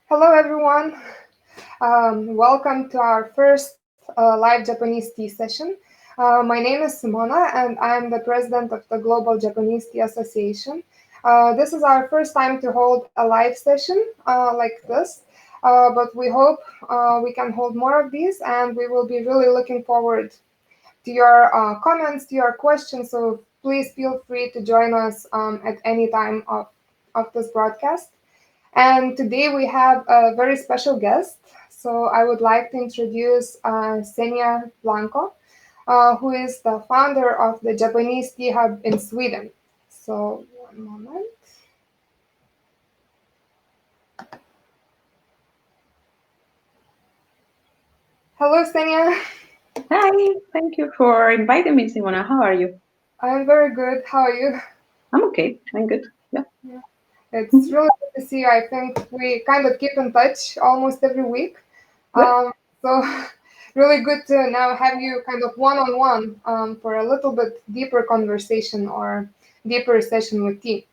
Hello, everyone. Welcome to our first live Japanese tea session. My name is Simona, and I'm the president of the Global Japanese Tea Association. This is our first time to hold a live session like this, but we hope we can hold more of these, and we will be really looking forward to your comments, to your questions. So please feel free to join us at any time of this broadcast. And today we have a very special guest. So I would like to introduce Xenia Blanco, who is the founder of the Japanese Tea Hub in Sweden. So one moment. Hello, Xenia. Hi, thank you for inviting me, Simona. How are you? I'm very good. How are you? I'm okay. I'm good. Yeah. Yeah. It's really good to see you. I think we kind of keep in touch almost every week. Yeah. So really good to now have you kind of one-on-one for a little bit deeper conversation or deeper session with tea.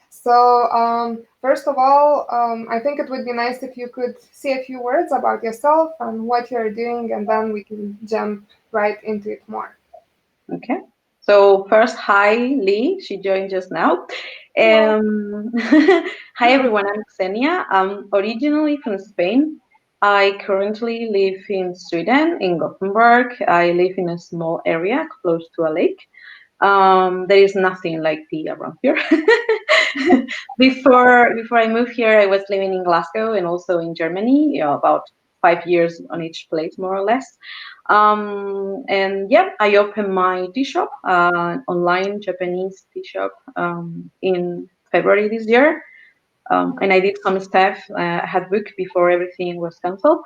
So first of all, I think it would be nice if you could say a few words about yourself and what you're doing, and then we can jump right into it more. Okay. So first, hi, Lee. She joined just now. Hello. Hi, everyone. I'm Xenia. I'm originally from Spain. I currently live in Sweden, in Gothenburg. I live in a small area close to a lake. There is nothing like tea around here. Before I moved here, I was living in Glasgow and also in Germany. About 5 years on each place, more or less. And yeah, I opened my tea shop, online Japanese tea shop, in February this year. And I did some stuff. I had booked before everything was cancelled,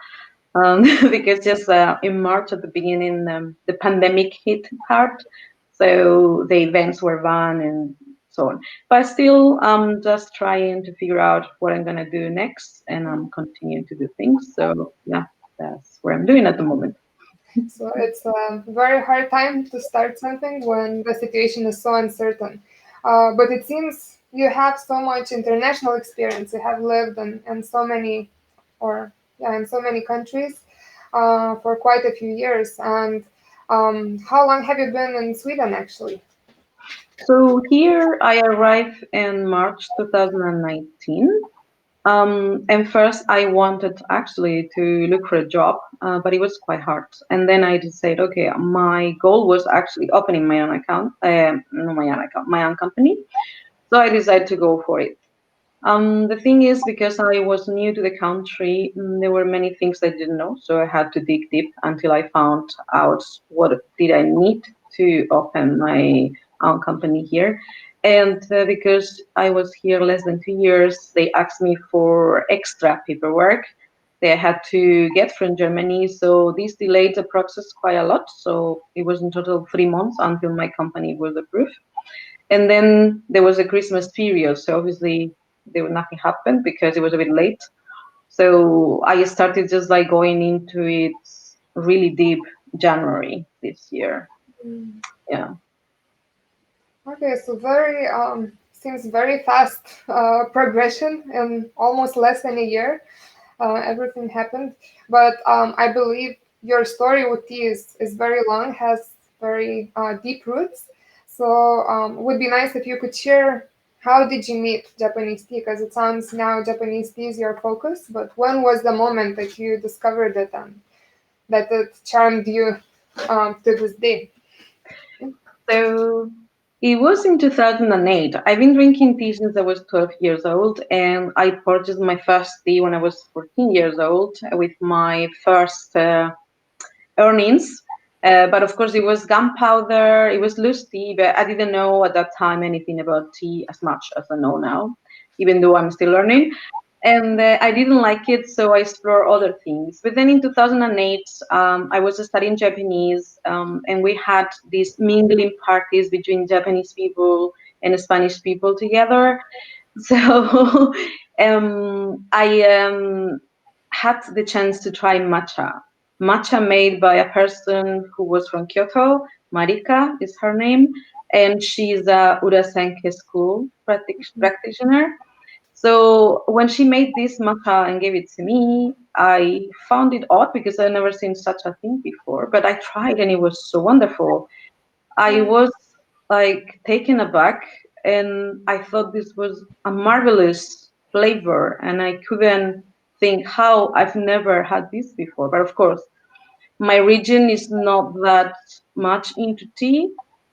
because just in March at the beginning, the pandemic hit hard, so the events were banned and so on. But still, I'm just trying to figure out what I'm gonna do next, and I'm continuing to do things. So yeah, that's what I'm doing at the moment. So it's a very hard time to start something when the situation is so uncertain. But it seems you have so much international experience. You have lived in so many, or yeah, in so many countries for quite a few years. And how long have you been in Sweden, actually? So here I arrived in March 2019. And first, I wanted actually to look for a job, but it was quite hard. And then I decided, okay, my goal was actually opening my own account, no, my own account, my own company. So I decided to go for it. The thing is, because I was new to the country, there were many things I didn't know. So I had to dig deep until I found out what did I need to open my own company here. And because I was here less than 2 years, they asked me for extra paperwork that I had to get from Germany. So this delayed the process quite a lot. So it was in total 3 months until my company was approved. And then there was a Christmas period, so obviously there nothing happened because it was a bit late. So I started just like going into it really deep January this year. Mm. Yeah. Okay, so very seems very fast progression in almost less than a year. Everything happened. But I believe your story with tea is very long, has very deep roots. So would be nice if you could share how did you meet Japanese tea? Because it sounds now Japanese tea is your focus, but when was the moment that you discovered it and that it charmed you to this day? So it was in 2008. I've been drinking tea since I was 12 years old, and I purchased my first tea when I was 14 years old with my first earnings. But of course, it was gunpowder, it was loose tea, but I didn't know at that time anything about tea as much as I know now, even though I'm still learning. And I didn't like it, so I explored other things. But then in 2008, I was studying Japanese, and we had these mingling parties between Japanese people and Spanish people together. So I had the chance to try matcha. Matcha made by a person who was from Kyoto. Marika is her name, and she's a Urasenke school practitioner. So when she made this matcha and gave it to me, I found it odd because I'd never seen such a thing before. But I tried and it was so wonderful. I Mm, was like taken aback and I thought this was a marvelous flavor and I couldn't think how I've never had this before. But of course, my region is not that much into tea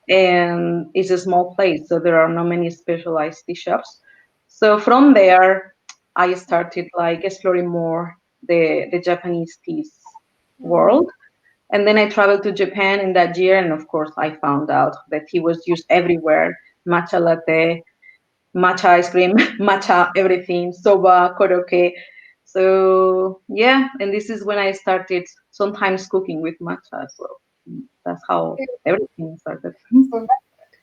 and it's a small place, so there are not many specialized tea shops. So from there, I started like exploring more the Japanese teas mm, world. And then I traveled to Japan in that year, and of course, I found out that tea was used everywhere: matcha latte, matcha ice cream, matcha everything, soba, koroke. So yeah, and this is when I started sometimes cooking with matcha as well. That's how yeah. everything started. So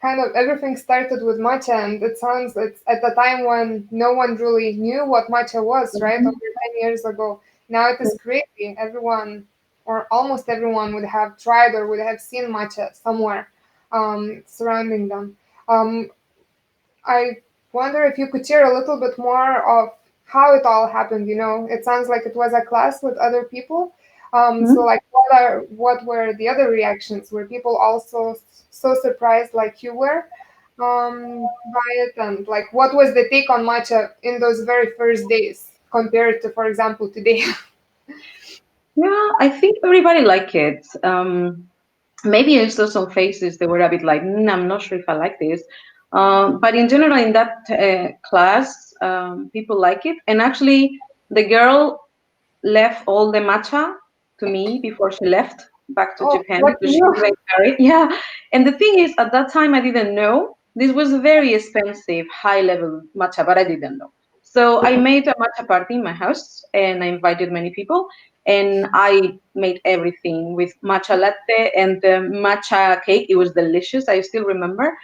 kind of everything started with matcha, and it sounds it's at the time when no one really knew what matcha was, right? Over 10 years ago. Now it is crazy. Everyone, or almost everyone, would have tried or would have seen matcha somewhere surrounding them. Um, I wonder if you could share a little bit more of how it all happened. It sounds like it was a class with other people. So, Mhm. like, what were the other reactions? Were people also so surprised like you were by it? And like, what was the take on matcha in those very first days compared to, for example, today? Yeah, I think everybody liked it. Maybe I saw some faces that were a bit like, I'm not sure if I like this. But in general, in that class, people like it. And actually, the girl left all the matcha to me before she left back to Oh, Japan lucky because she you! couldn't carry it. Yeah. And the thing is, at that time, I didn't know. This was very expensive, high level matcha, but I didn't know. So I made a matcha party in my house and I invited many people. And I made everything with matcha latte and the matcha cake. It was delicious. I still remember.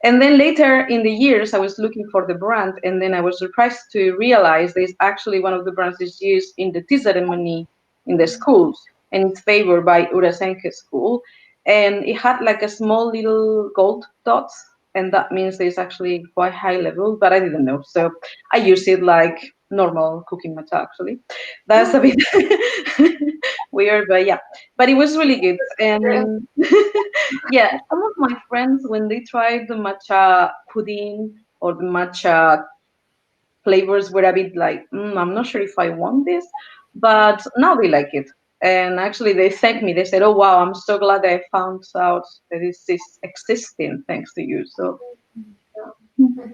And then later in the years, I was looking for the brand, and then I was surprised to realize there's actually one of the brands is used in the tea ceremony in the schools, and it's favored by Urasenke school. And it had like a small little gold dots, and that means it's actually quite high level, but I didn't know. So I use it like normal cooking matcha, actually. That's a bit weird, but yeah. But it was really good. And yeah, some of my friends, when they tried the matcha pudding or the matcha flavors, were a bit like, I'm not sure if I want this, but now they like it. And actually, they thanked me. They said, "Oh wow, I'm so glad I found out that this is existing thanks to you." So, yeah.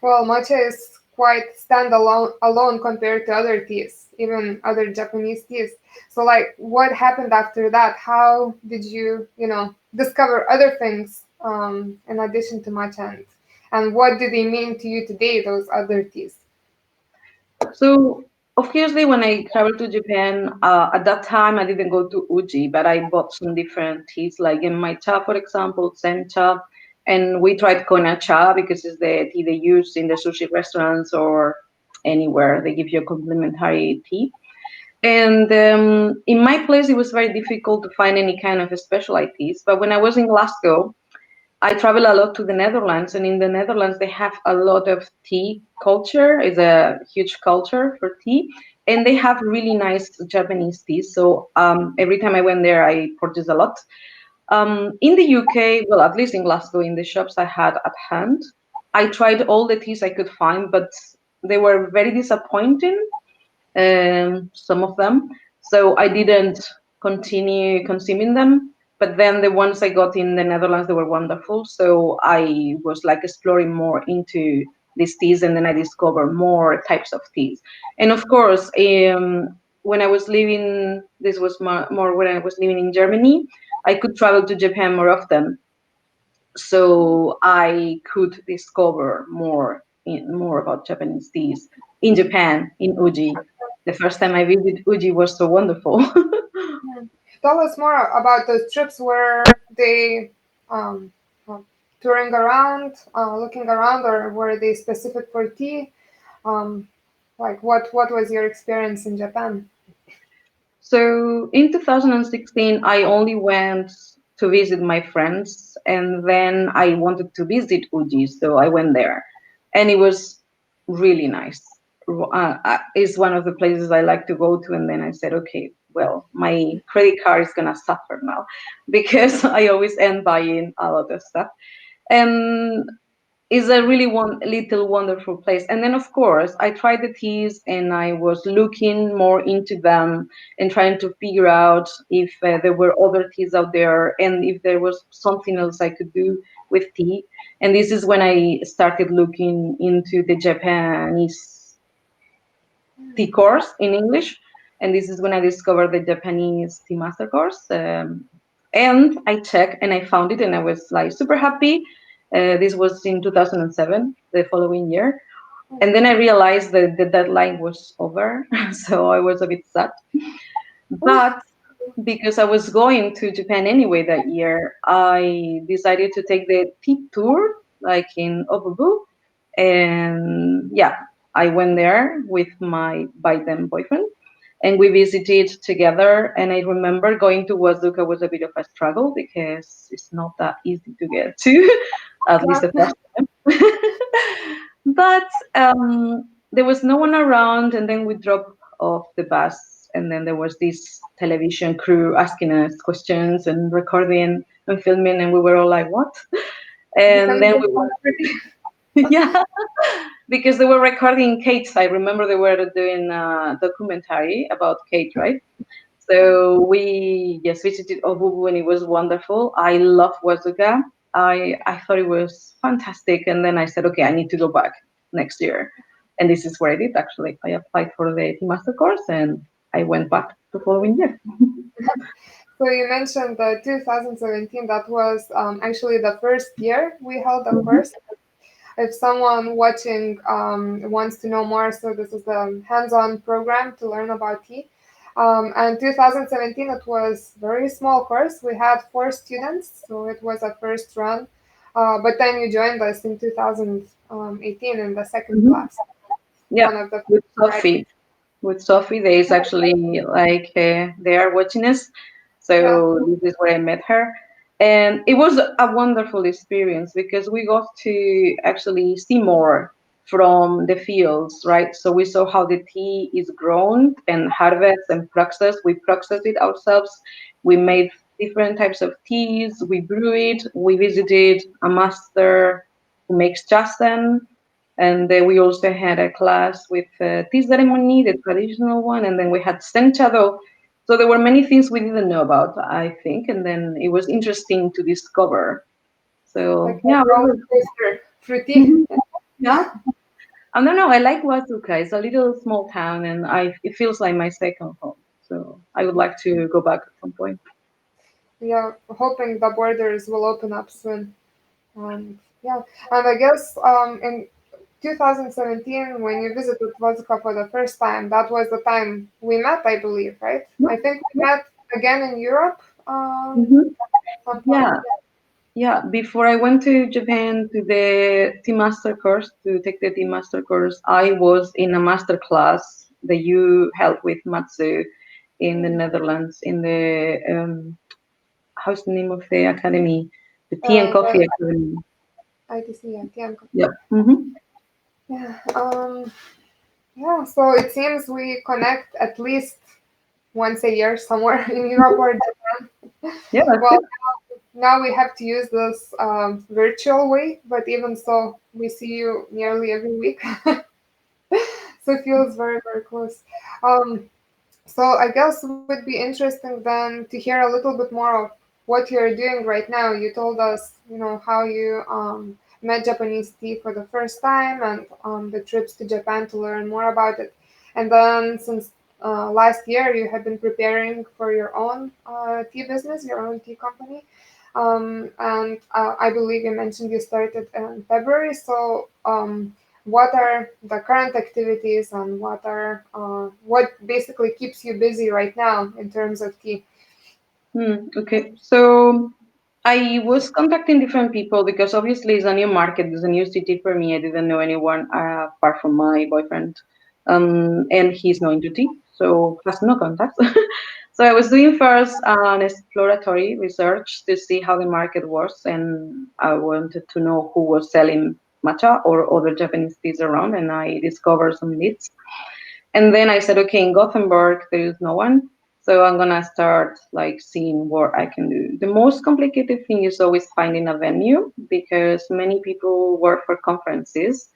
Well, matcha is quite standalone alone compared to other teas, even other Japanese teas. So, like, what happened after that? How did you, discover other things in addition to matcha? And what do they mean to you today, those other teas? So obviously, when I traveled to Japan, at that time I didn't go to Uji, but I bought some different teas, like in my cha, for example, sencha, and we tried kona cha because it's the tea they use in the sushi restaurants or anywhere they give you a complimentary tea. And in my place, it was very difficult to find any kind of specialized teas. But when I was in Glasgow, I travel a lot to the Netherlands, and in the Netherlands they have a lot of tea culture. It's a huge culture for tea, and they have really nice Japanese tea. So every time I went there, I purchased a lot. In the UK, well, at least in Glasgow, in the shops I had at hand, I tried all the teas I could find, but they were very disappointing, some of them. So I didn't continue consuming them. But then the ones I got in the Netherlands, they were wonderful. So I was like exploring more into these teas, and then I discovered more types of teas. And of course, when I was living, this was more when I was living in Germany, I could travel to Japan more often, so I could discover more about Japanese teas in Japan, in Uji. The first time I visited Uji was so wonderful. Mhm. Tell us more about those trips where they um, uh, touring around, looking around, or were they specific for tea? Um, like, what was your experience in Japan? So in 2016, I only went to visit my friends, and then I wanted to visit Uji, so I went there, and it was really nice. It's one of the places I like to go to, and then I said, okay, well, my credit card is gonna suffer now because I always end buying a lot of stuff, and it's a really one little wonderful place. And then of course I tried the teas and I was looking more into them and trying to figure out if there were other teas out there and if there was something else I could do with tea. And this is when I started looking into the Japanese tea course in English. And this is when I discovered the Japanese tea master course. And I checked and I found it and I was like super happy. This was in 2007, the following year. And then I realized that the deadline was over. So I was a bit sad. But because I was going to Japan anyway that year, I decided to take the tea tour, like in Obubu. And yeah, I went there with my by then boyfriend and we visited together. And I remember going to Wazuka was a bit of a struggle because it's not that easy to get to, at least the Yeah. first time. But there was no one around, and then we dropped off the bus, and then there was this television crew asking us questions and recording and filming, and we were all like, "What?" And Becoming then we a were, celebrity. yeah, because they were recording Kate. I remember they were doing a documentary about Kate, right? So we just visited Obubu and it was wonderful. I love Wazuka. I thought it was fantastic. And then I said, okay, I need to go back next year. And this is what I did actually. I applied for the Tea Master course and I went back the following year. So you mentioned the 2017. That was actually the first year we held the Mhm. course. If someone watching wants to know more, so this is the hands-on program to learn about tea. And 2017, it was very small course. We had 4 students, so it was a first run. But then you joined us in 2018 in the second Mhm. class, Yeah, one of the with right. Sophie. With Sophie, there is actually like they are watching us. Yeah, So this is where I met her. And it was a wonderful experience because we got to actually see more from the fields, right? So we saw how the tea is grown and harvested and processed. We processed it ourselves. We made different types of teas. We brew it. We visited a master who makes jasan, and then we also had a class with tea ceremony, the traditional one, and then we had senchado. So there were many things we didn't know about, I think, and then it was interesting to discover. So like a yeah, roller really. coaster, fruity. Yeah. I don't know. I like Huazuca. It's a little small town, and it feels like my second home. So I would like to go back at some point. Yeah, hoping the borders will open up soon. Yeah, and I guess in 2017, when you visited Vazka for the first time, that was the time we met, I believe, right? Yeah. I think we met again in Europe Mhm. at some point. Yeah. Yeah, before I went to Japan to the tea master course to take the tea master course, I was in a master class that you held with Matsu in the Mm. Netherlands in the how's the name of the academy? The Tea and The Coffee Academy. ITC, yeah, TM. Yep. Hmm. Yeah, yeah. So it seems we connect at least once a year somewhere in Europe or Japan. Yeah, that's Well, good. now we have to use this virtual way, but even so, we see you nearly every week. So it feels very, very close. Um, so I guess would be interesting then to hear a little bit more of what you're doing right now. You told us, how you met Japanese tea for the first time and the trips to Japan to learn more about it. And then since last year, you have been preparing for your own tea business, your own tea company. And I believe you mentioned you started in February. So what are the current activities and what basically keeps you busy right now in terms of tea? Okay, so I was contacting different people because obviously it's a new market, it's a new city for me. I didn't know anyone apart from my boyfriend, and he's not into tea, so has no contacts. So I was doing first an exploratory research to see how the market was, and I wanted to know who was selling matcha or other Japanese teas around, and I discovered some leads. And then I said, okay, in Gothenburg there is no one, so I'm gonna start like seeing what I can do. The most complicated thing is always finding a venue because many people work for conferences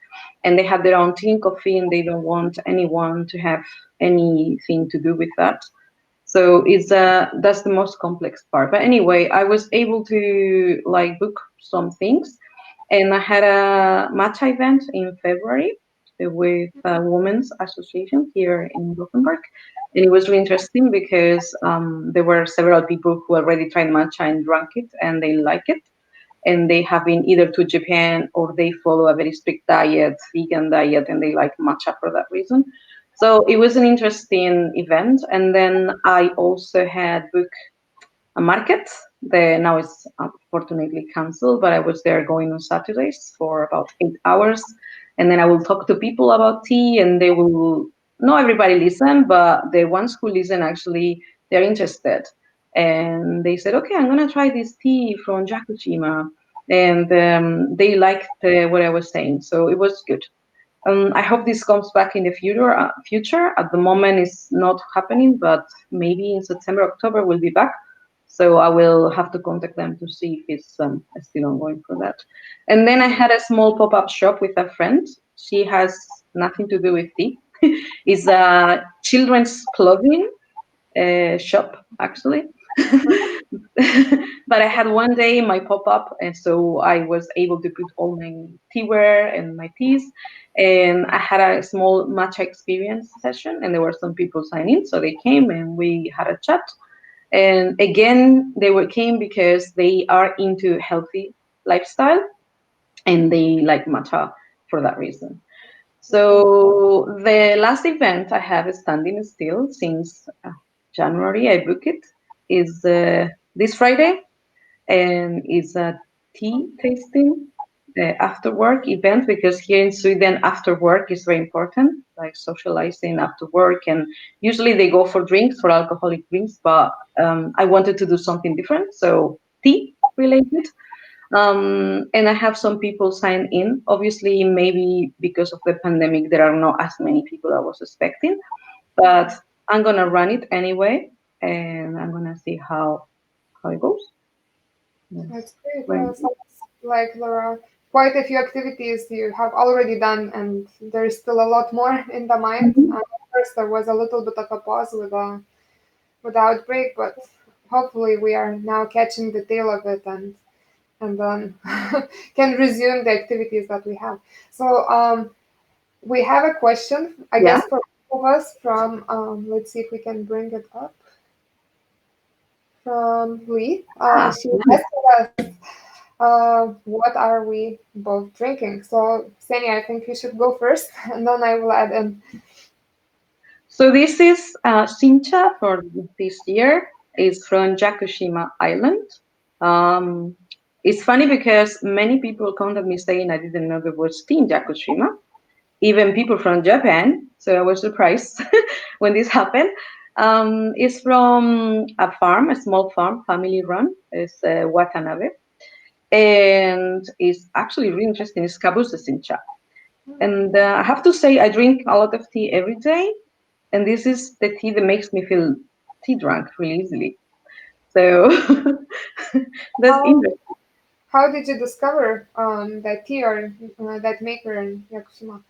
and they have their own tea and coffee and they don't want anyone to have anything to do with that. So it's that's the most complex part. But anyway, I was able to like book some things, and I had a matcha event in February with a women's association here in Gothenburg, and it was really interesting because there were several people who already tried matcha and drank it, and they like it, and they have been either to Japan or they follow a very strict diet, vegan diet, and they like matcha for that reason. So it was an interesting event. And then I also had booked a market. The now it's unfortunately cancelled, but I was there going on Saturdays for about 8 hours, and then I will talk to people about tea, and they will. Not everybody listen, but the ones who listen actually they're interested, and they said, "Okay, I'm gonna try this tea from Yakushima," and they liked what I was saying, so it was good. I hope this comes back in the future. Future at the moment is not happening, but maybe in September, October we'll be back. So I will have to contact them to see if it's still ongoing for that. And then I had a small pop-up shop with a friend. She has nothing to do with tea. It's a children's clothing shop actually. But I had one day my pop up, and so I was able to put all my teaware and my teas. And I had a small matcha experience session, and there were some people signing, so they came and we had a chat. And again, they were came because they are into healthy lifestyle and they like matcha for that reason. So the last event I have standing still since January, I booked it, is this Friday, and it's a tea tasting after work event because here in Sweden, after work is very important, like socializing after work. And usually they go for drinks, for alcoholic drinks, but I wanted to do something different, so tea related. And I have some people sign in. Obviously, maybe because of the pandemic, there are not as many people I was expecting, but I'm gonna run it anyway, and I'm gonna see how it goes. Yes. That's great. When, Sounds like there are quite a few activities you have already done, and there is still a lot more in the mind. Mhm. At first, there was a little bit of a pause with the outbreak, but hopefully, we are now catching the tail of it and then can resume the activities that we have. So, we have a question, I Yeah. guess, for both of us from, let's see if we can bring it up, from Lee. Ah, She nice. asked us, what are we both drinking? So, Xenia, I think you should go first, and then I will add in. So this is Sincha for this year. It's from Yakushima Island. Um, it's funny because many people contact me saying I didn't know there was tea in Yakushima, even people from Japan. So I was surprised when this happened. It's from a farm, a small farm, family run. It's Watanabe. And it's actually really interesting. It's Kabusa Sincha. And I have to say, I drink a lot of tea every day, and this is the tea that makes me feel tea drunk really easily. So that's How, interesting. how did you discover that tea or that maker in Yakushima?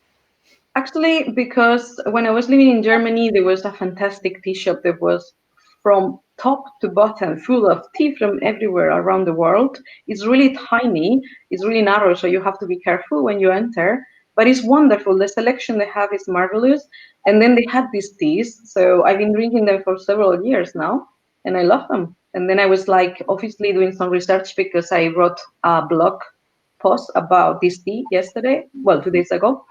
Actually, because when I was living in Germany, there was a fantastic tea shop that was from top to bottom full of tea from everywhere around the world. It's really tiny, it's really narrow, so you have to be careful when you enter. But it's wonderful. The selection they have is marvelous. And then they had these teas, so I've been drinking them for several years now, and I love them. And then I was like, obviously, doing some research because I wrote a blog post about this tea yesterday, well, 2 days ago,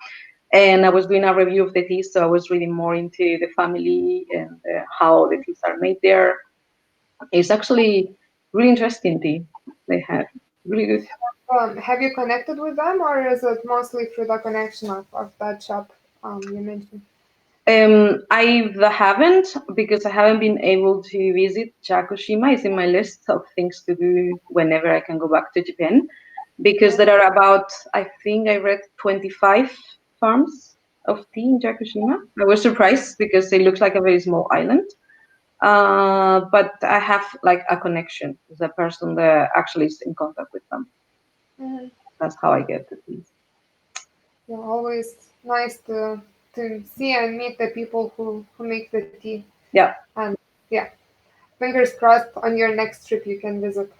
and I was doing a review of the teas, so I was reading more into the family and how the teas are made there. It's actually really interesting tea they have, really good. Have you connected with them, or is it mostly through the connection of that shop you mentioned? I haven't because I haven't been able to visit Yakushima. It's in my list of things to do whenever I can go back to Japan. because there are about, I think I read 25 farms of tea in Yakushima. I was surprised because it looks like a very small island. But I have like a connection with the person that actually is in contact with them. Mhm. That's how I get the tea. Yeah, always nice to see and meet the people who make the tea. Yeah, And yeah, fingers crossed on your next trip you can visit.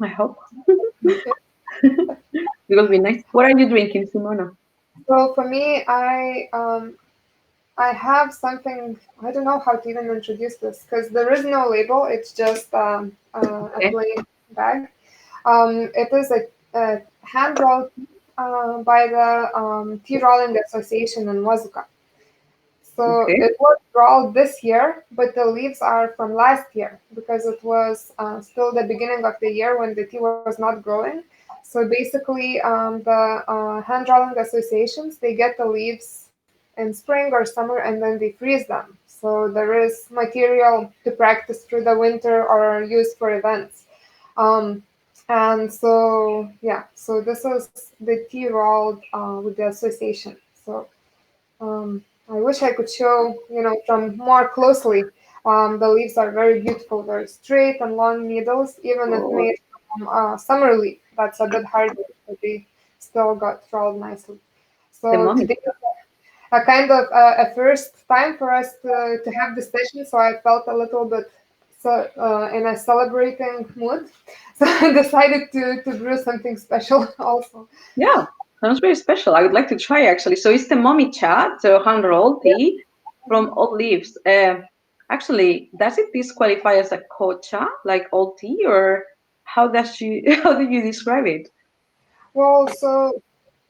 I hope it will be nice. What are you drinking, Simona? So for me, I have something. I don't know how to even introduce this because there is no label. It's just a Okay, plain bag. It is a hand rolled by the Tea Rolling Association in Wazuka. So okay. it was rolled this year, but the leaves are from last year because it was still the beginning of the year when the tea was not growing. So basically, the hand rolling associations they get the leaves in spring or summer and then they freeze them. So there is material to practice through the winter or use for events. Um, and so yeah, so this is the tea rolled with the association. So I wish I could show, from more closely. The leaves are very beautiful, very straight and long needles, even if Oh, made from summer leaf. That's a bit harder, but they still got rolled nicely. the So mommy. today is a kind of a first time for us to have this session, so I felt a little bit in a celebrating mood. So I decided to brew something special also. Yeah, sounds very special. I would like to try actually. So it's the mommy cha, so hand rolled tea from old leaves. Actually, does it disqualify as a kocha, like old tea, or how does she? How do you describe it? Well, so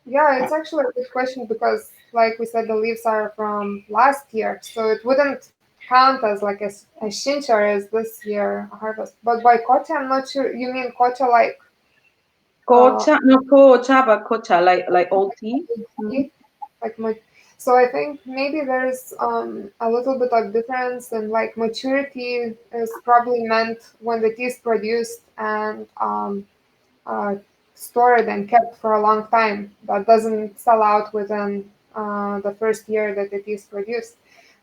yeah, it's actually a good question because, like we said, the leaves are from last year, so it wouldn't count as like a shinchar as this year harvest. But by kocha, I'm not sure. You mean kocha uh, Kocha, no kocha, but kocha, like old tea. Mm. tea? Like my, so I think maybe there's a little bit of difference in like maturity is probably meant when the tea is produced and uh, stored and kept for a long time. That doesn't sell out within the first year that it is produced.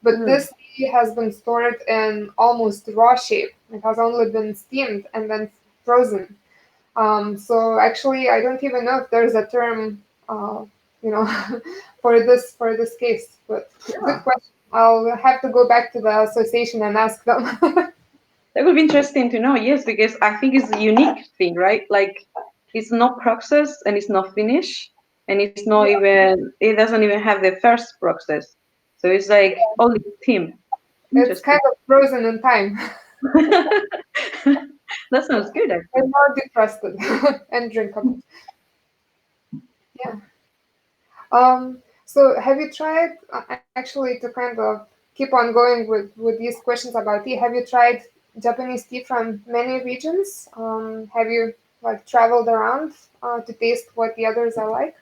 But Mm. this tea has been stored in almost raw shape. It has only been steamed and then frozen. So actually, I don't even know if there's a term, you know, for this case. But good Yeah, question. I'll have to go back to the association and ask them. that would be interesting to know. Yes, because I think it's a unique thing, right? Like it's not processed and it's not finished, and it's not Yeah, even. It doesn't even have the first process. So it's like only team. it's Interesting. kind of frozen in time. That sounds good, And actually. now defrosted and drinkable. Yeah. So have you tried actually to kind of keep on going with these questions about tea? Have you tried Japanese tea from many regions? Have you like traveled around to taste what the others are like?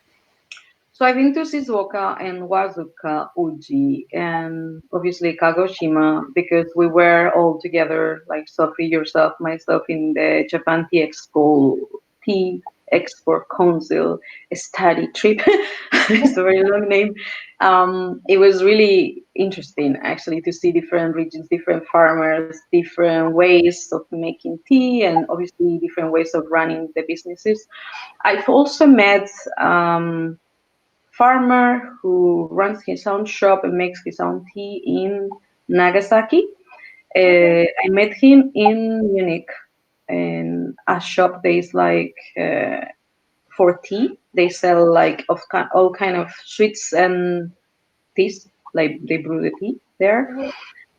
So I've been to Shizuoka and Wazuka, Uji, and obviously Kagoshima because we were all together, like Sophie, yourself, myself, in the Japan Tea Export Council study trip. It's a very long name. It was really interesting actually to see different regions, different farmers, different ways of making tea, and obviously different ways of running the businesses. I've also met farmer who runs his own shop and makes his own tea in Nagasaki. Okay. I met him in Munich in a shop that is like for tea. They sell like all kind of sweets and teas. Like they brew the tea there, Mhm.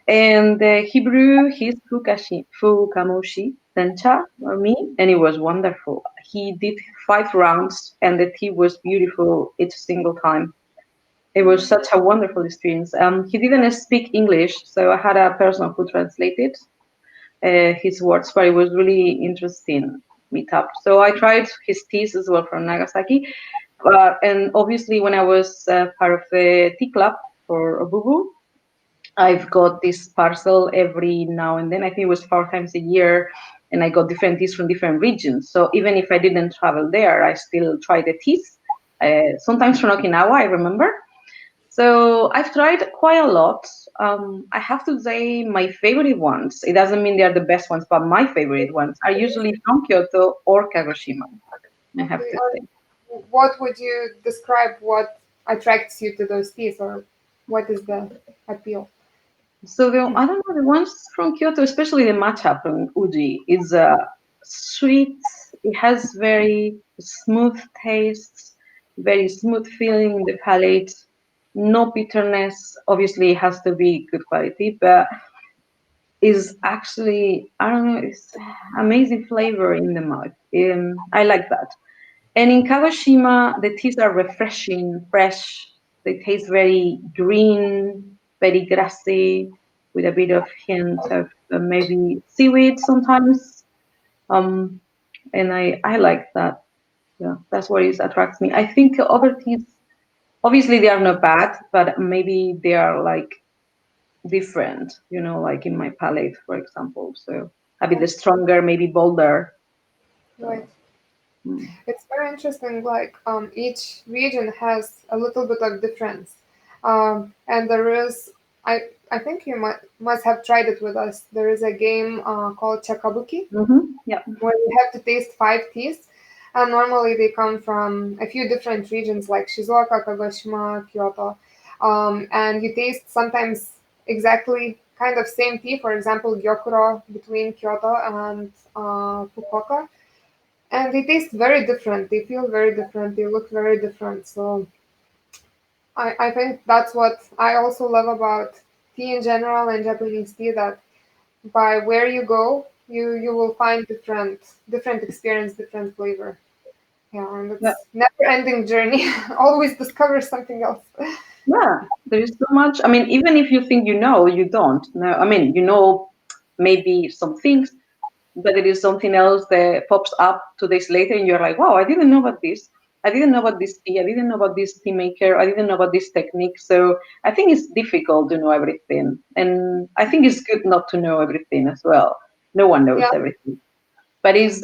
and he brewed his fukamoshi sencha for me, and it was wonderful. He did 5 rounds, and the tea was beautiful each single time. It was such a wonderful experience. He didn't speak English, so I had a person who translated his words, but it was really interesting meetup. So I tried his teas as well from Nagasaki, and obviously when I was part of the tea club for Obubu, I've got this parcel every now and then. I think it was 4 times a year. and I got different teas from different regions. So even if I didn't travel there, I still try the teas. Sometimes from Okinawa, I remember. So I've tried quite a lot. I have to say my favorite ones. It doesn't mean they're the best ones, but my favorite ones are usually from Kyoto or Kagoshima. I have Okay, to say. what would you describe what attracts you to those teas, or what is the appeal? So I don't know, the ones from Kyoto, especially the matcha from Uji, is sweet. It has very smooth tastes, very smooth feeling in the palate, no bitterness. Obviously, it has to be good quality, but is actually, I don't know, it's amazing flavor in the mouth. I like that. And in Kagoshima, the teas are refreshing, fresh. They taste very green, very grassy, with a bit of hint of maybe seaweed sometimes. Um, and I like that. Yeah, that's what it attracts me. I think other teas, obviously, they are not bad, but maybe they are like different, like in my palate, for example. So a Yeah, bit stronger, maybe bolder. right. So, mm. It's very interesting. Like each region has a little bit of difference, and there is. I think you must have tried it with us. There is a game called Chakabuki, Yeah. where you have to taste five teas, and normally they come from a few different regions like Shizuoka, Kagoshima, Kyoto, and you taste sometimes exactly kind of same tea. For example, Gyokuro between Kyoto and Fukuoka, and they taste very different. They feel very different. They look very different. So I think that's what I also love about tea in general and Japanese tea, that by where you go, you will find different experience, different flavor. Yeah, and Yeah. it's never ending journey. Always discover something else. Yeah, there is so much. I mean, even if you think you don't know. I mean, maybe some things, but there is something else that pops up 2 days later, and you're like, wow, I didn't know about this. I didn't know about this tea. I didn't know about this tea maker. I didn't know about this technique. So I think it's difficult to know everything. And I think it's good not to know everything as well. No one knows Yeah, everything. But it's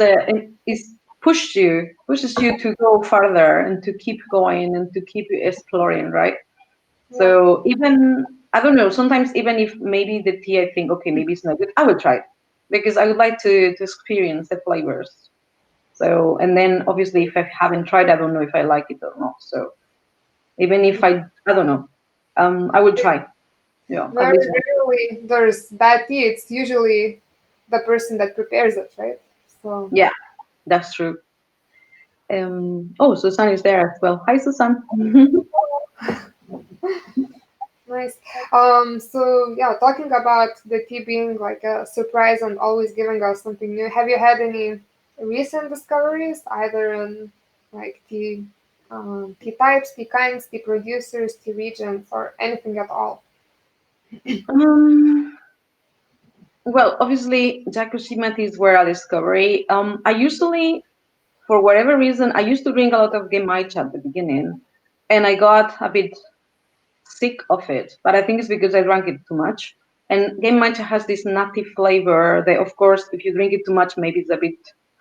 pushes you to go further and to keep going and to keep exploring, right? yeah, So even I don't know, sometimes even if maybe the tea I think, okay, maybe it's not good, I will try it because I would like to experience the flavors. So and then obviously if I haven't tried, I don't know if I like it or not. So even if I don't know, I will try. Yeah, at very least once. rarely there's bad tea. It's usually the person that prepares it, right? So Yeah, that's true. Oh, Susan is there as well. Hi, Susan. nice. So yeah, talking about the tea being like a surprise and always giving us something new. Have you had any recent discoveries, either in like tea types, tea kinds, tea producers, tea regions, or anything at all? um, well, obviously, Jakushima teas were a discovery. I usually for whatever reason, I used to drink a lot of Gemaicha at the beginning, and I got a bit sick of it. But I think it's because I drank it too much. And Gemaicha has this nutty flavor that, of course, if you drink it too much, maybe it's a bit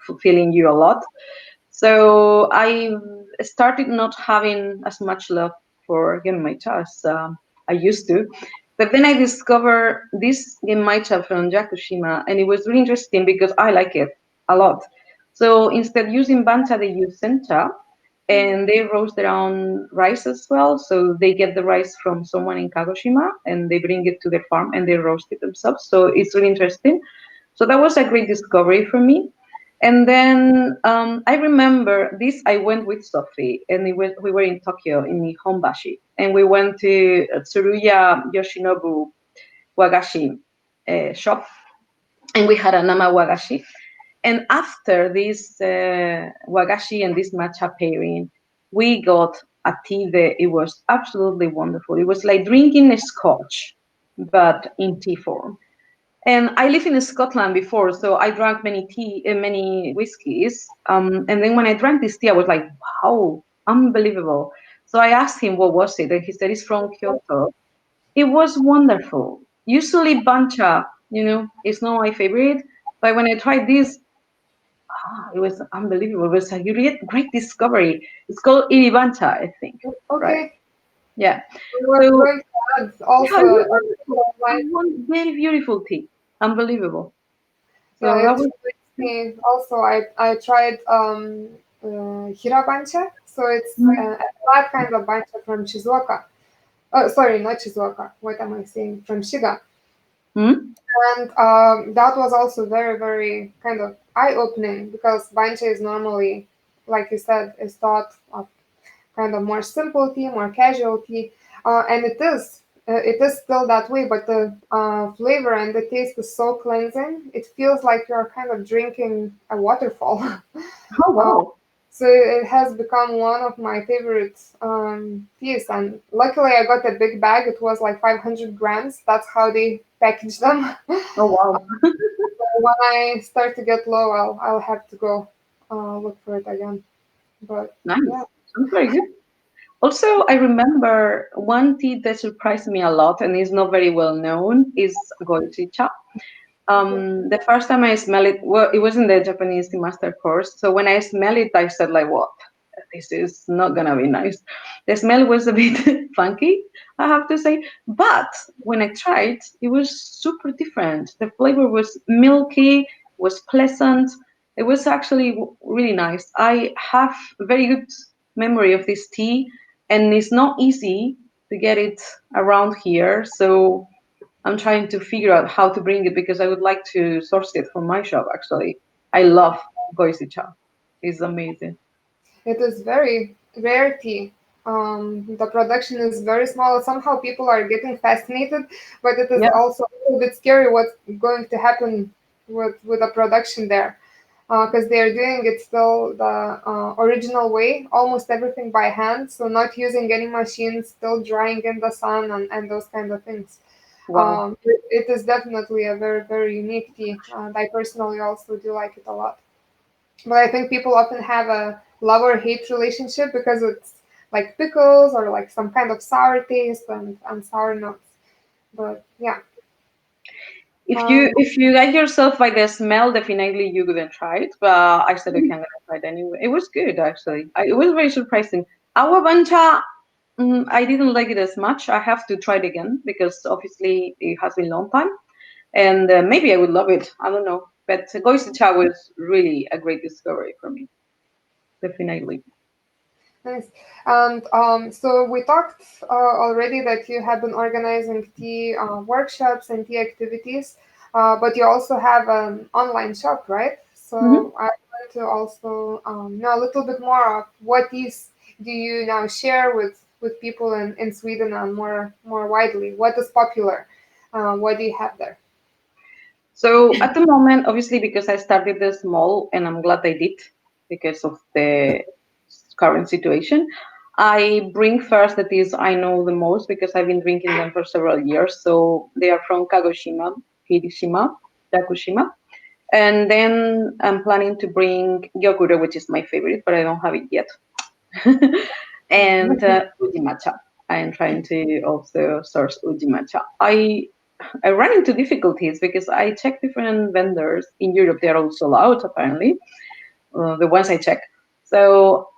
fulfilling you a lot. So I started not having as much love for Genmaicha as I used to. But then I discovered this Genmaicha from Yakushima, and it was really interesting because I like it a lot. So instead using bancha, they use sencha, and they roast their own rice as well. So they get the rice from someone in Kagoshima, and they bring it to their farm and they roast it themselves. So it's really interesting. So that was a great discovery for me. And then I remember this. I went with Sophie, and we were in Tokyo in Nihonbashi, and we went to Tsuruya Yoshinobu Wagashi shop, and we had a nama wagashi. And after this wagashi and this matcha pairing, we got a tea that it was absolutely wonderful. It was like drinking a scotch, but in tea form. And I lived in Scotland before, so I drank many whiskeys. And then when I drank this tea, I was like, "Wow, unbelievable!" So I asked him what was it, and he said it's from Kyoto. It was wonderful. Usually bancha, is not my favorite, But when I tried this, it was unbelievable. It was a great discovery. It's called iribancha, I think, right? Okay, Yeah. we were So going to add yeah, also it was a wonderful. I like, want very beautiful tea. Unbelievable. yeah, So that it was makes me also. I tried hira bancha, so it's a flat kind of bancha from Shizuoka. Oh, sorry, not Shizuoka. What am I saying? From Shiga. mm-hmm. And that was also very, very kind of eye-opening because bancha is normally, like you said, is thought of kind of more simple tea, more casual tea, and it is. It is still that way, but the flavor and the taste is so cleansing. It feels like you're kind of drinking a waterfall. Oh uh, wow. so it has become one of my favorite teas. And luckily, I got a big bag. It was like 500 grams. That's how they package them. Oh wow. When I start to get low, I'll have to go look for it again. But Nice. yeah, Sounds very good. Also, I remember one tea that surprised me a lot and is not very well known is goichicha. okay. The first time I smelled it, well, it was in the Japanese tea master course. So when I smelled it, I said like, "What? This is not gonna be nice." The smell was a bit funky, I have to say. But when I tried, it was super different. The flavor was milky, was pleasant. It was actually really nice. I have a very good memory of this tea, and it's not easy to get it around here. So I'm trying to figure out how to bring it because I would like to source it from my shop actually. I love goichicha. It's amazing. It is very rare tea. The production is very small. Somehow people are getting fascinated, but it is Yeah. also a little bit scary what's going to happen with the production there. Because they are doing it still the original way, almost everything by hand, so not using any machines, still drying in the sun and those kind of things. Wow. It is definitely a very, very unique tea, and I personally also do like it a lot. But I think people often have a love or hate relationship because it's like pickles or like some kind of sour taste and sour notes. But yeah, um, If you guide yourself by the smell, definitely you couldn't try it. But I said okay, I'm gonna try it anyway. It was good actually. It was very surprising. Our bancha, I didn't like it as much. I have to try it again because obviously it has been a long time, and maybe I would love it. I don't know. But goichicha was really a great discovery for me. Definitely. nice. And so we talked already that you have been organizing tea workshops and tea activities, but you also have an online shop, right? Mhm. So I want to also know a little bit more of what teas do you now share with people in Sweden and more widely? What is popular? What do you have there? So at the moment, obviously, because I started this small, and I'm glad I did because of the current situation. I bring first that is I know the most because I've been drinking them for several years. So they are from Kagoshima, Kirishima, Yakushima. And then I'm planning to bring Gyokuro, which is my favorite, but I don't have it yet. And uji matcha. I am trying to also source uji matcha. I run into difficulties because I check different vendors in Europe. They're also out apparently, the ones I check. So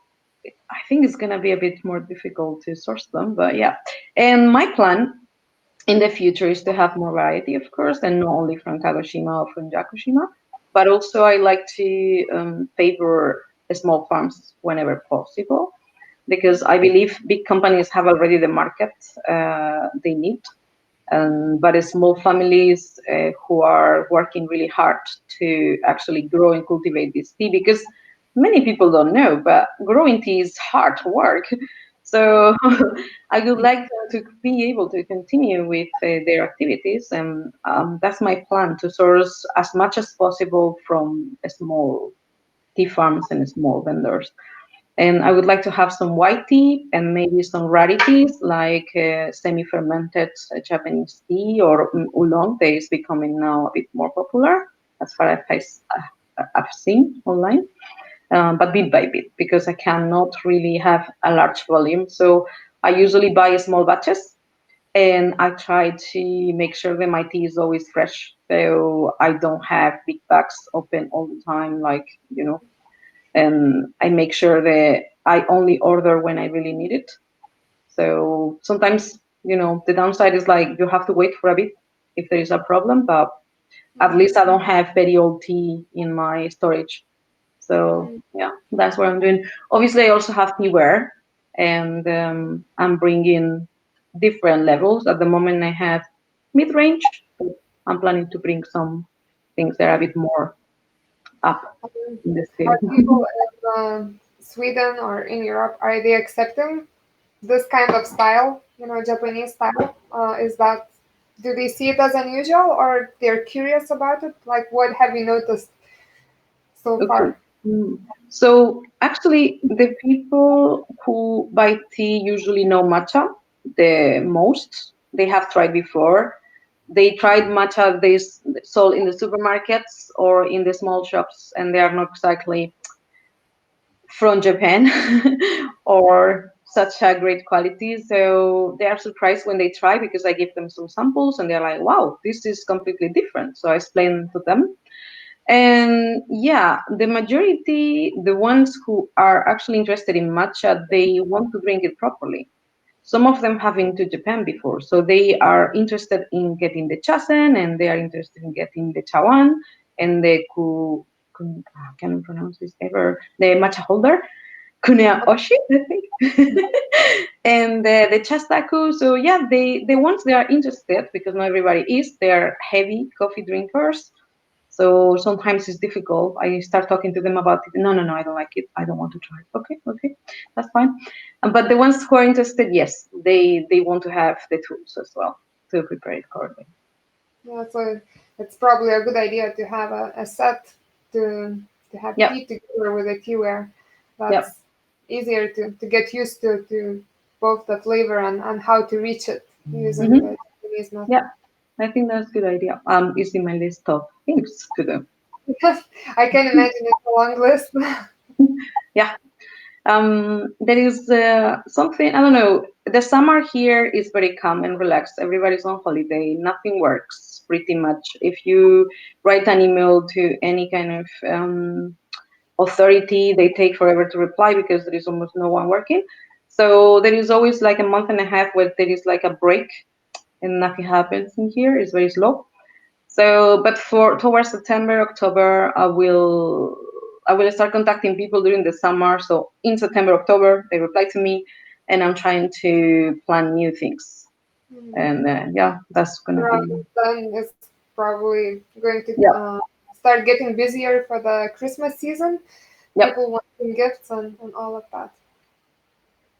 I think it's gonna be a bit more difficult to source them. But yeah, and my plan in the future is to have more variety, of course, and not only from Kagoshima or from Yakushima, but also I like to favor small farms whenever possible because I believe big companies have already the market they need, but small families who are working really hard to actually grow and cultivate this tea because many people don't know, but growing tea is hard work. So I would like them to be able to continue with their activities, and that's my plan to source as much as possible from small tea farms and small vendors. And I would like to have some white tea and maybe some rarities like semi-fermented Japanese tea or oolong. That is becoming now a bit more popular as far as I've seen online, but bit by bit because I cannot really have a large volume. So I usually buy small batches and I try to make sure that my tea is always fresh, so I don't have big bags open all the time, like and I make sure that I only order when I really need it. So sometimes, the downside is like you have to wait for a bit if there is a problem, but at least I don't have very old tea in my storage. So Mm. yeah, that's what I'm doing. Obviously, I also have teaware, and I'm bringing different levels. At the moment, I have mid-range, but I'm planning to bring some things that are a bit more up Um, in the are scale. people in Sweden or in Europe, are they accepting this kind of style, Japanese style? Is that, do they see it as unusual or they're curious about it? Like, what have you noticed so Okay. far? Mm. So actually, the people who buy tea usually know matcha the most. They have tried before. They tried matcha they sold in the supermarkets or in the small shops, and they are not exactly from Japan or such a great quality. So they are surprised when they try because I give them some samples, and they're like, "Wow, this is completely different." So I explain to them, and yeah, the majority, the ones who are actually interested in matcha, they want to drink it properly. Some of them have been to Japan before, so they are interested in getting the chasen, and they are interested in getting the chawan and the I can't pronounce this ever, the matcha holder, kunea oshi, I think, and the chastaku. So yeah, the ones they are interested, because not everybody is, they are heavy coffee drinkers, so sometimes it's difficult. I start talking to them about it. No, no, no, I don't like it. I don't want to try it. Okay, okay, that's fine. But the ones who are interested, yes, they want to have the tools as well to prepare it correctly. Yeah, so it's probably a good idea to have a set to to have Yep, tea together with a teaware. yep. That's easier to get used to both the flavor and how to reach it using Mm-hmm. the Japanese Yep. method. I think that's a good idea. It's in my list of things to do. I can imagine it's a long list. Yeah. There is something, I don't know. The summer here is very calm and relaxed. Everybody's on holiday. Nothing works pretty much. If you write an email to any kind of authority, they take forever to reply because there is almost no one working. So there is always like a month and a half where there is like a break and nothing happens in here. It's very slow. So, but for towards September, October, I will start contacting people during the summer. So in September, October, they reply to me, and I'm trying to plan new things. Hmm. And yeah, that's gonna Around be then it's probably going to yeah, start getting busier for the Christmas season. yep, People wanting gifts and all of that.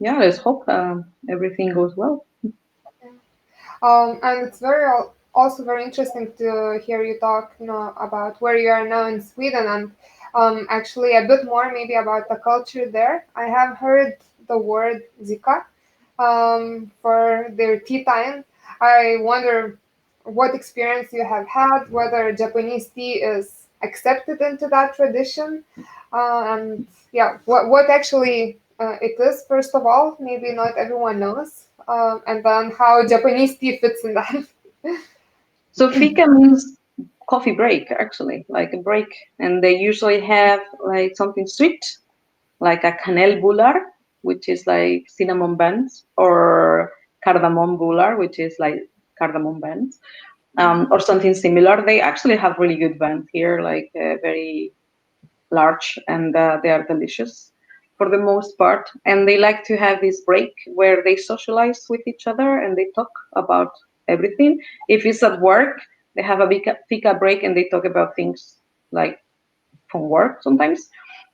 yeah. Let's hope everything goes well. Yeah. And it's also very interesting to hear you talk, about where you are now in Sweden and actually a bit more maybe about the culture there. I have heard the word Zika for their tea time. I wonder what experience you have had, whether Japanese tea is accepted into that tradition, and yeah, what actually it is, first of all, maybe not everyone knows, and then how Japanese tea fits in that. So fika means coffee break, actually, like a break, and they usually have like something sweet, like a canel bular, which is like cinnamon buns, or cardamom bular, which is like cardamom buns, or something similar. They actually have really good buns here, like very large, and they are delicious for the most part. And they like to have this break where they socialize with each other and they talk about everything. If it's at work, they have a big fika break and they talk about things like from work sometimes.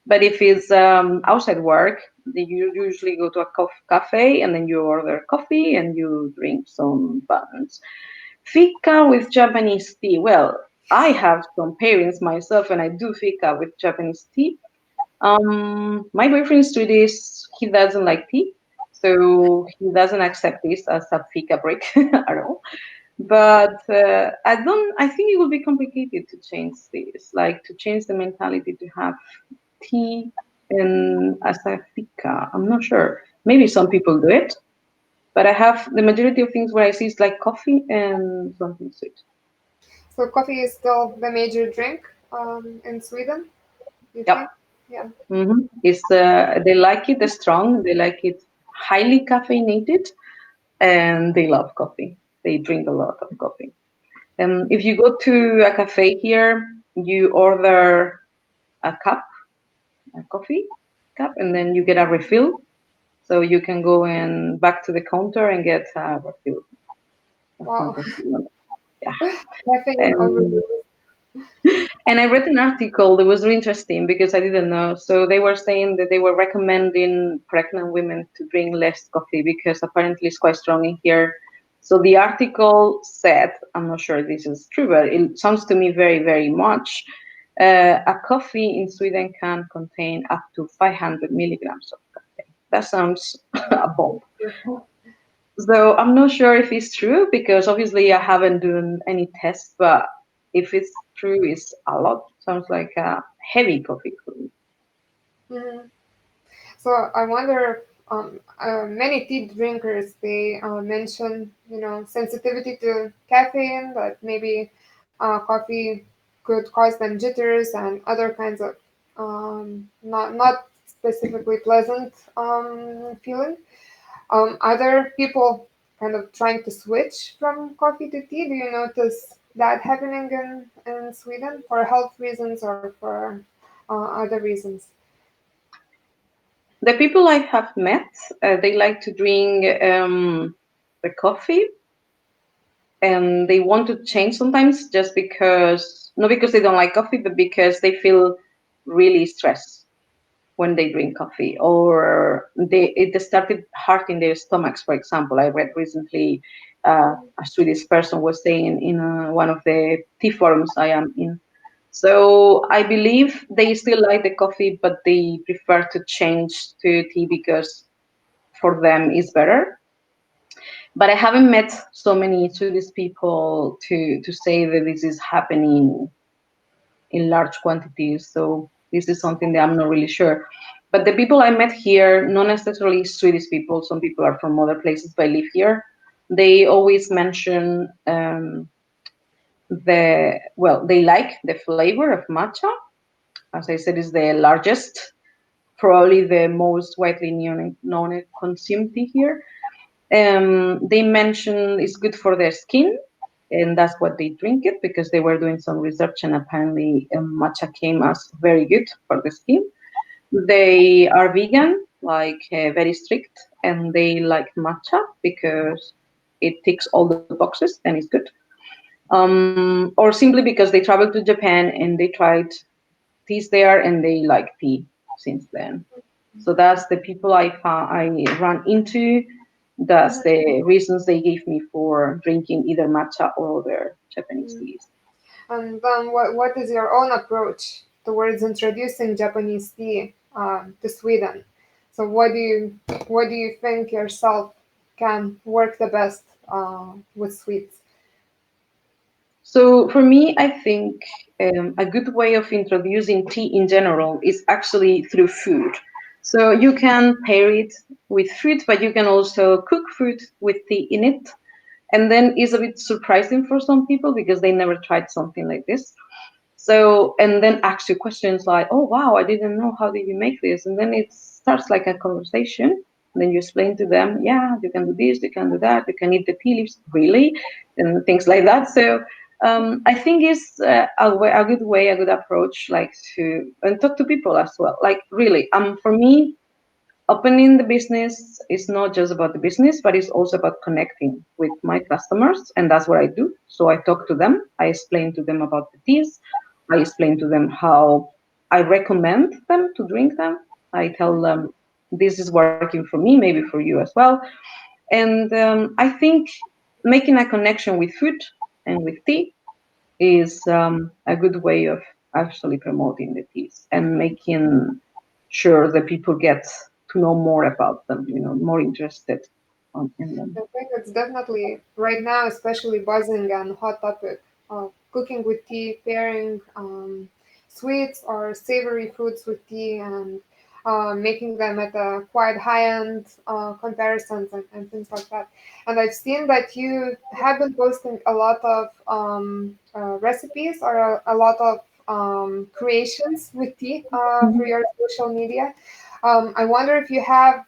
But if it's outside work, you usually go to a cafe and then you order coffee and you drink some buns. Fika with Japanese tea. Well, I have some pairings myself and I do fika with Japanese tea. My boyfriend is Swedish. He doesn't like tea, so he doesn't accept this as a fika break at all. But I don't. I think it will be complicated to change this, like to change the mentality to have tea and as a fika. I'm not sure. Maybe some people do it. But I have the majority of things where I see is like coffee and something sweet. So coffee is still the major drink in Sweden, you Yep. think? Yeah. It's they like it strong. They like it highly caffeinated, and they love coffee. They drink a lot of coffee. If you go to a cafe here, you order a cup, a coffee cup, and then you get a refill. So you can go and back to the counter and get a refill as much Wow. as you want. Yeah. Caffeine And overdose. And I read an article that was really interesting because I didn't know. So they were saying that they were recommending pregnant women to drink less coffee because apparently it's quite strong in here. So the article said, I'm not sure this is true, but it sounds to me very, very much. A coffee in Sweden can contain up to 500 milligrams of caffeine. That sounds a bomb. So I'm not sure if it's true because obviously I haven't done any tests, but if it's true, it's a lot. Sounds like a heavy coffee for me. Mhm. So I wonder, many tea drinkers they mention, sensitivity to caffeine, that maybe coffee could cause them jitters and other kinds of not specifically pleasant feeling. Are there people kind of trying to switch from coffee to tea? Do you notice that happening in Sweden for health reasons or for other reasons? The people I have met, they like to drink the coffee and they want to change sometimes just because, not because they don't like coffee, but because they feel really stressed when they drink coffee or it started hurting their stomachs. For example, I read recently a Swedish person was saying in one of the tea forums I am in. So I believe they still like the coffee, but they prefer to change to tea because for them it's better. But I haven't met so many Swedish people to say that this is happening in large quantities. So this is something that I'm not really sure. But the people I met here, not necessarily Swedish people, some people are from other places but live here, they always mention they like the flavor of matcha. As I said, is the largest, probably the most widely known and consumed tea here. They mention it's good for their skin, and that's what they drink it because they were doing some research, and apparently matcha came as very good for the skin. They are vegan, like very strict, and they like matcha because it ticks all the boxes and it's good. Or simply because they traveled to Japan and they tried teas there and they like tea since then. So that's the people I run into. That's the reasons they gave me for drinking either matcha or other Japanese Mhm. teas. And then what is your own approach towards introducing Japanese tea to Sweden? So what do you think yourself can work the best with sweets? So for me, I think a good way of introducing tea in general is actually through food. So you can pair it with fruit, but you can also cook fruit with tea in it. And then it's a bit surprising for some people because they never tried something like this. So, and then ask you questions like, oh, wow, I didn't know, how did you make this? And then it starts like a conversation. And then you explain to them, yeah, you can do this, you can do that, you can eat the tea leaves, really, and things like that. So, I think it's a good way, a good approach, like to and talk to people as well. Like really, for me, opening the business is not just about the business, but it's also about connecting with my customers, and that's what I do. So I talk to them, I explain to them about the teas, I explain to them how I recommend them to drink them. I tell them this is working for me, maybe for you as well. And I think making a connection with food and with tea is a good way of actually promoting the teas and making sure that people get to know more about them, more interested in them. I think it's definitely right now, especially buzzing and hot topic of cooking with tea, pairing sweets or savory foods with tea, and making them at a quite high-end comparisons and things like that. And I've seen that you have been posting a lot of recipes or a lot of creations with tea for Mhm. your social media. I wonder if you have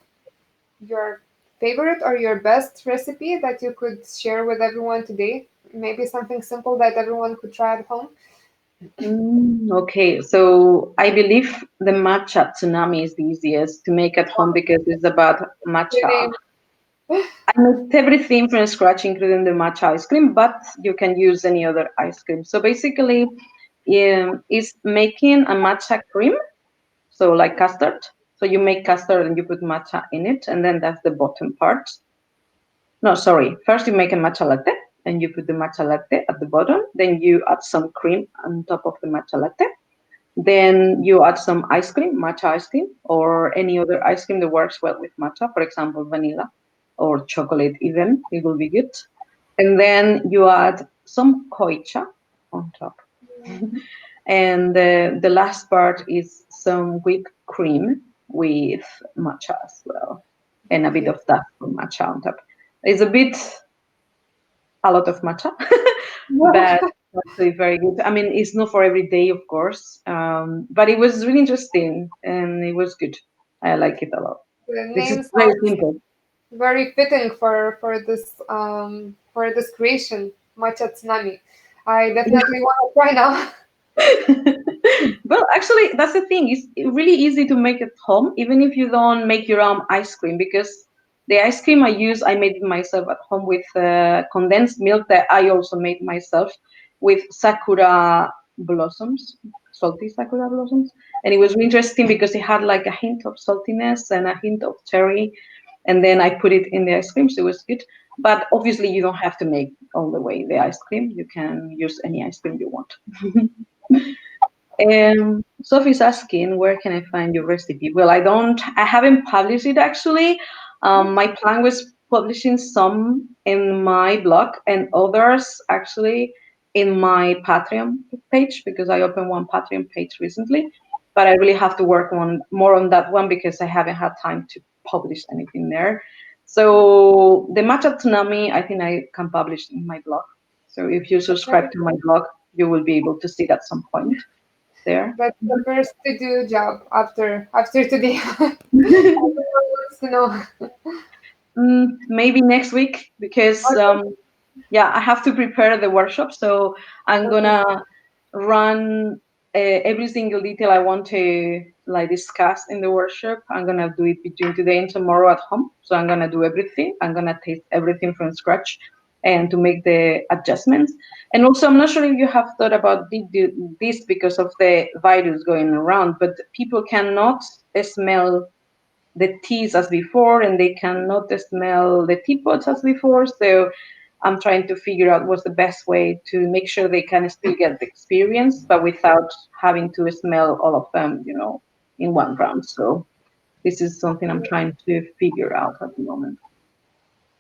your favorite or your best recipe that you could share with everyone today. Maybe something simple that everyone could try at home. Okay, so I believe the matcha tsunami is the easiest to make at home because it's about Your matcha. name. I made everything from scratch, including the matcha ice cream, but you can use any other ice cream. So basically, it's making a matcha cream, so like custard. So you make custard and you put matcha in it, and then that's the bottom part. No, sorry. First you make a matcha latte, and you put the matcha latte at the bottom. Then you add some cream on top of the matcha latte. Then you add some ice cream, matcha ice cream, or any other ice cream that works well with matcha, for example, vanilla or chocolate even, it will be good. And then you add some koicha on top. And the last part is some whipped cream with matcha as well, and a bit Okay. of that from matcha on top. It's a lot of matcha, but actually very good. I mean, it's not for every day, of course, but it was really interesting and it was good. I like it a lot. The This is name very sounds simple. very fitting for this creation, Matcha Tsunami. I definitely want to try now. Well, actually, that's the thing. It's really easy to make at home, even if you don't make your own ice cream, because the ice cream I made it myself at home with condensed milk that I also made myself with sakura blossoms, salty sakura blossoms. And it was really interesting because it had like a hint of saltiness and a hint of cherry. And then I put it in the ice cream, so it was good. But obviously, you don't have to make all the way the ice cream. You can use any ice cream you want. Sophie's asking, where can I find your recipe? Well, I haven't published it actually. My plan was publishing some in my blog and others actually in my Patreon page because I opened one Patreon page recently. But I really have to work on more on that one because I haven't had time to publish anything there. So the matcha tsunami, I think I can publish in my blog. So if you subscribe to my blog, you will be able to see it at some point there. That's the first to do job after today. Everyone wants to know. Maybe next week because yeah, I have to prepare the workshop, so I'm Okay. gonna run every single detail I want to like discuss in the workshop. I'm gonna do it between today and tomorrow at home. So I'm gonna do everything. I'm gonna taste everything from scratch and to make the adjustments. And also, I'm not sure if you have thought about this because of the virus going around, but people cannot smell the teas as before and they cannot smell the teapots as before. So I'm trying to figure out what's the best way to make sure they can still get the experience, but without having to smell all of them, in one round. So this is something I'm trying to figure out at the moment.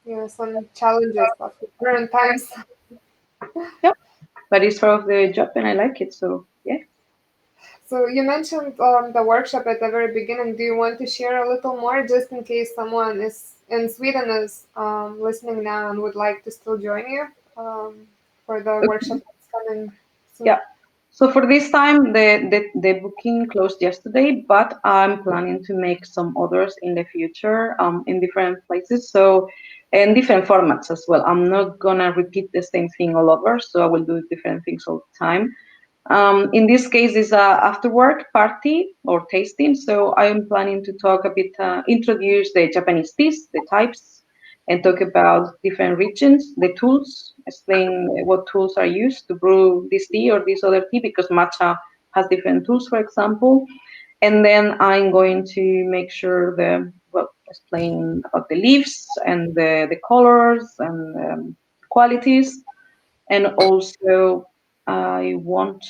Yeah, some challenges of the current times. Yep. But it's part of the job and I like it. So yeah. So you mentioned the workshop at the very beginning. Do you want to share a little more, just in case someone is in Sweden is listening now and would like to still join you for the workshop that's coming soon? Yeah. So for this time, the booking closed yesterday, but I'm planning to make some others in the future, in different places. So, in different formats as well. I'm not gonna repeat the same thing all over, so I will do different things all the time. In this case, it's a after work party or tasting. So I am planning to talk a bit, introduce the Japanese teas, the types, and talk about different regions, the tools, explain what tools are used to brew this tea or this other tea because matcha has different tools, for example. And then I'm going to make sure explain about the leaves and the colors and qualities, and also I want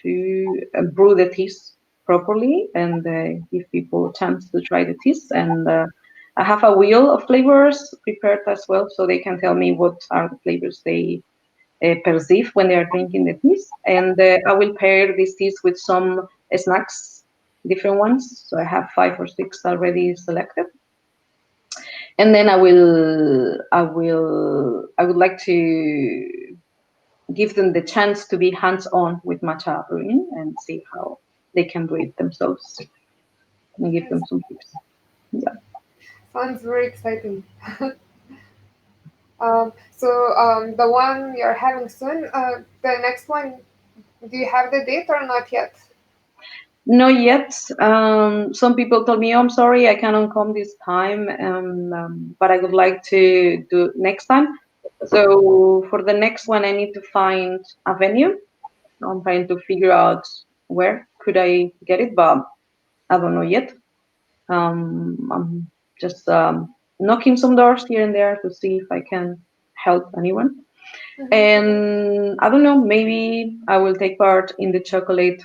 to brew the teas properly and give people a chance to try the teas. And I have a wheel of flavors prepared as well, so they can tell me what are the flavors they perceive when they are drinking the teas. And I will pair these teas with some snacks different ones. So I have 5 or 6 already selected, and then I would like to give them the chance to be hands-on with matcha brewing and see how they can do it themselves and give them Yes, some tips. Yeah. sounds very exciting. The one you're having soon, the next one, do you have the date or not yet? Not yet. Some people told me, "Oh, I'm sorry, I cannot come this time, but I would like to do next time." So for the next one, I need to find a venue. I'm trying to figure out where could I get it, but I don't know yet. I'm just knocking some doors here and there to see if I can help anyone. Hmm. And I don't know, maybe I will take part in the chocolate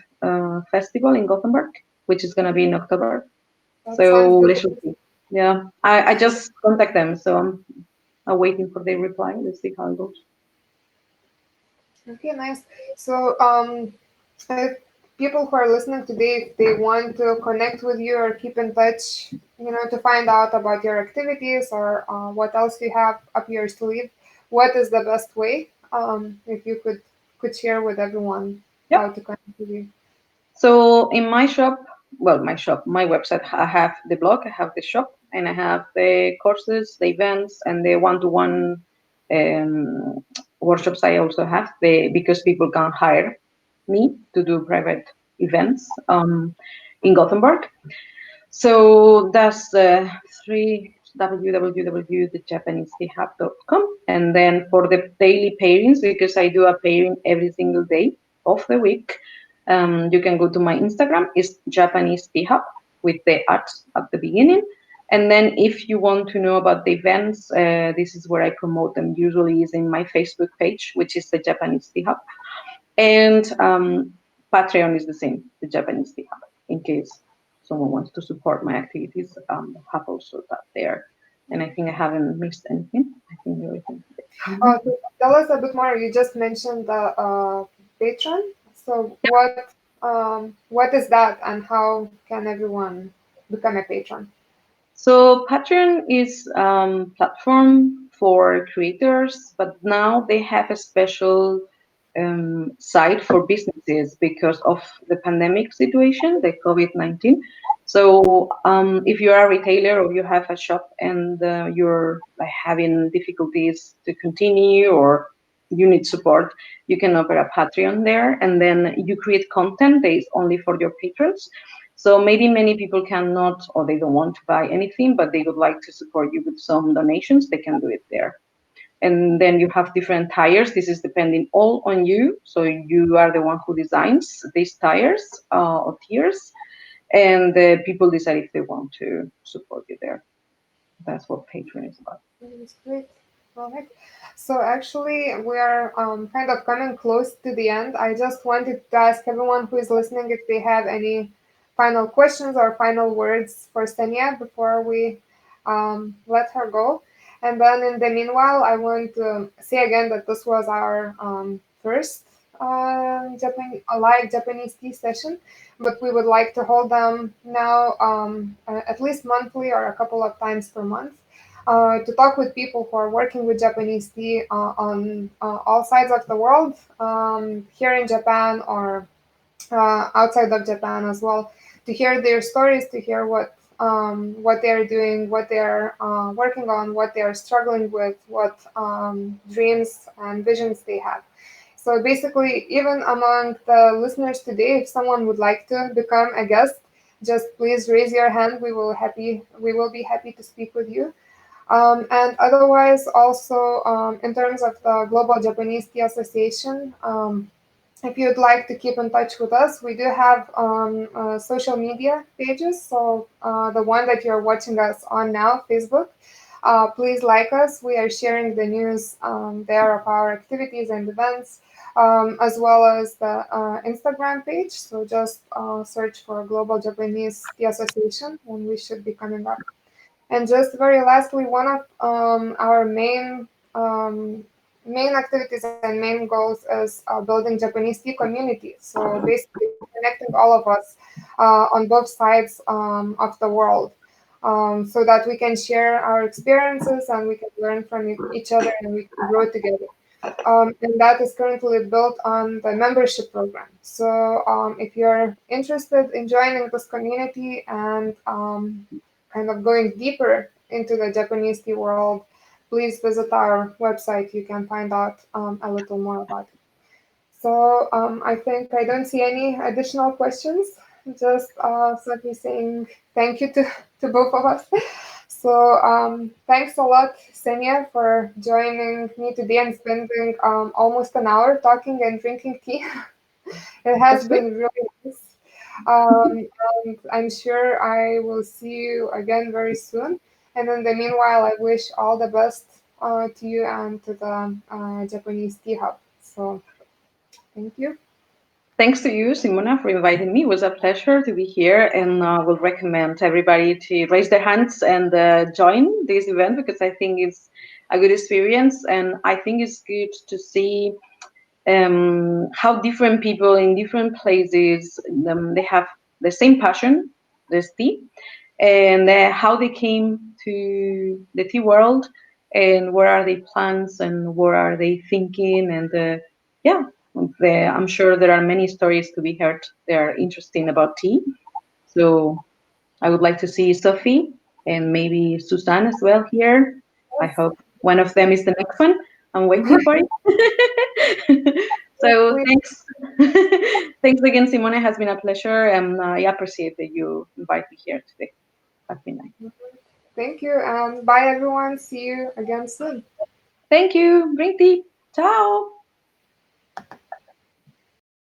festival in Gothenburg, which is gonna be in October. That sounds So good. let's see. Yeah, I just contact them, so I'm waiting for their reply. Let's see how it goes. Okay, nice. So, if people who are listening today, if they want to connect with you or keep in touch, to find out about your activities or what else you have up your sleeve, what is the best way? If you could share with everyone how Yep. to connect with you. So in my shop, well, my website, I have the blog, I have the shop, and I have the courses, the events, and the one-to-one um, workshops. I also have the because people can hire me to do private events in Gothenburg. So that's three www.thejapanesehub.com. And then for the daily pairings, because I do a pairing every single day of the week, you can go to my Instagram. It's Japanese Tea Hub with the art at the beginning. And then if you want to know about the events, this is where I promote them. Usually is in my Facebook page, which is the Japanese Tea Hub. And Patreon is the same, the Japanese Tea Hub, in case someone wants to support my activities. Have also that there. And I think I haven't missed anything. I think everything. So tell us a bit more. You just mentioned the patron. So what is that, and how can everyone become a patron? So Patreon is platform for creators, but now they have a special site for businesses because of the pandemic situation, the COVID-19. So if you are a retailer or you have a shop and you're like having difficulties to continue or you need support, you can open a Patreon there, and then you create content that is only for your patrons. So maybe many people cannot or they don't want to buy anything, but they would like to support you with some donations. They can do it there. And then you have different tires. This is depending all on you. So you are the one who designs these tires or tiers, and the people decide if they want to support you there. That's what Patreon is about. That's great. All right. So actually, we are kind of coming close to the end. I just wanted to ask everyone who is listening if they have any final questions or final words for Stenia before we let her go. And then in the meanwhile, I want to say again that this was our first live Japanese tea session, but we would like to hold them now at least monthly or a couple of times per month to talk with people who are working with Japanese tea on all sides of the world, here in Japan or outside of Japan as well, to hear their stories, to hear what they're doing, what they're working on, what they're struggling with, what dreams and visions they have. So basically, even among the listeners today, if someone would like to become a guest, just please raise your hand. We will be happy to speak with you. And otherwise, also in terms of the Global Japanese Tea Association, if you'd like to keep in touch with us, we do have social media pages. So the one that you're watching us on now, Facebook, please like us. We are sharing the news there of our activities and events, as well as the Instagram page. So just search for Global Japanese Tea Association, and we should be coming up. And just very lastly, one of our main activities and main goals is building Japanese tea community. So basically connecting all of us on both sides of the world, so that we can share our experiences and we can learn from each other and we can grow together. And that is currently built on the membership program. So if you're interested in joining this community and kind of going deeper into the Japanese tea world, please visit our website. You can find out a little more about it. So I think I don't see any additional questions. Just simply saying thank you to both of us. So thanks a lot, Xenia, for joining me today and spending almost an hour talking and drinking tea. It has That's good. been really nice. Um, and I'm sure I will see you again very soon. And in the meanwhile, I wish all the best to you and to the Japanese Tea Hub. So thank you. Thanks to you, Simona, for inviting me. It was a pleasure to be here, and will recommend everybody to raise their hands and join this event because I think it's a good experience, and I think it's good to see how different people in different places they have the same passion, this tea, and how they came to the tea world, and what are their plans and what are they thinking, and yeah, I'm sure there are many stories to be heard. They are interesting about tea. So I would like to see Sophie and maybe Susan as well here. I Yes, hope one of them is the next one. I'm waiting for it. So hopefully. thanks, thanks again, Simone. It has been a pleasure, and I appreciate that you invite me here today. Has been nice. Thank you, and bye everyone. See you again soon. Thank you. Drink tea. Ciao.